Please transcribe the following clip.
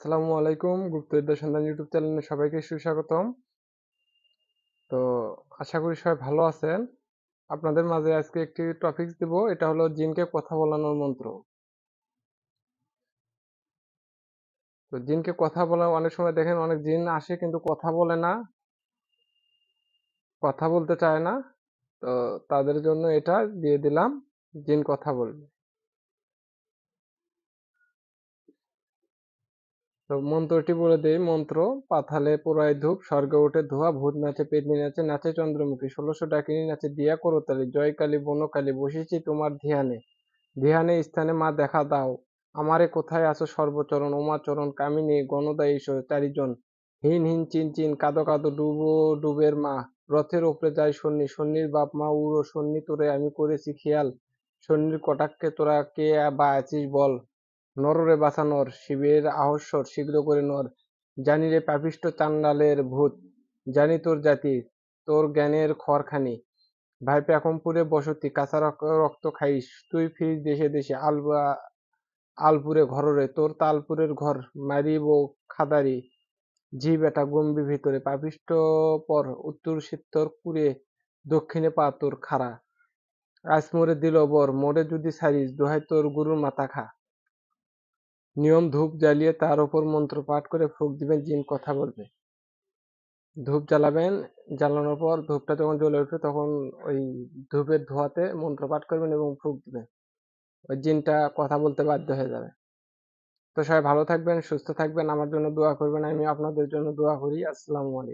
আসসালামু আলাইকুম। গুপ্তবিদ্যা সন্ধান ইউটিউব চ্যানেলে সবাইকে সুস্বাগতম। তো আশা করি সবাই ভালো আছেন। আপনাদের মাঝে আজকে একটি টপিকস দিব, এটা হলো জিনকে কথা বলানোর মন্ত্র। তো জিনকে কথা বলা, অনেক সময় দেখেন অনেক জিন আসে কিন্তু কথা বলে না, কথা বলতে চায় না। তো তাদের জন্য এটা দিয়ে দিলাম, জিন কথা বলবে। তো মন্ত্রটি বলে দেই। মন্ত্র: পাতালে পোড়ায় ধূপ, স্বর্গে ওঠে ধোঁয়া, ভূত নাচে, পেতনি নাচে, নাচে চন্দ্রমুখী, 1600 ডাকিনী নাচে দিয়া করতালি, জয় কালী বনকালী, বসেছি তোমার ধ্যানে, ধ্যানে স্থানে মা দেখা দাও, আমারে কোথায় আছো সর্বচরণ, ওমা চরণ কামিনী গণদা এসো চারিজন, হিন হিন চিন চিন কাঁদো কাঁদো ডুবো ডুবের মা, রথের ওপরে যায় সন্নি, সন্নির বাপ মা উড়ো, সন্নি তোরে আমি করেছি খেয়াল, সন্নির কটাক্ষে তোরা কে বা আছিস বল, নররে বাছা নর, শিবের আহস্বর শীঘ্র করে নর, জানি রে পাপিষ্ঠ চাণ্ডালের ভূত, জানি তোর জাতি, তোর জ্ঞানের খড়খানি, ভাই পেখমপুরে বসতি, কাঁচা রক্ত খাইস, তুই ফিরিস দেশে দেশে, আলপুরে ঘররে, তোর তালপুরের ঘর মারিব খাদারি, ঝি বেটা গম্ভীর ভিতরে, পাপিষ্ঠ পর উত্তর সিত্তর পুরে, দক্ষিণে পা তোর খাড়া, আজ মোরে দিল বর, মোরে যদি ছাড়িস, দোহাই তোর গুরুর মাথা খা। নিয়ম: ধূপ জ্বালিয়ে তার ওপর মন্ত্র পাঠ করে ফুঁক দিবেন, জিন কথা বলবে। ধূপ জ্বালাবেন, জ্বালানোর পর ধূপটা যখন জ্বলে উঠবে তখন ওই ধূপের ধোঁয়াতে মন্ত্র পাঠ করবেন এবং ফুঁক দিবেন, ওই জিনটা কথা বলতে বাধ্য হয়ে যাবে। তো সবাই ভালো থাকবেন, সুস্থ থাকবেন, আমার জন্য দোয়া করবেন, আমি আপনাদের জন্য দোয়া করি। আসসালামু আলাইকুম।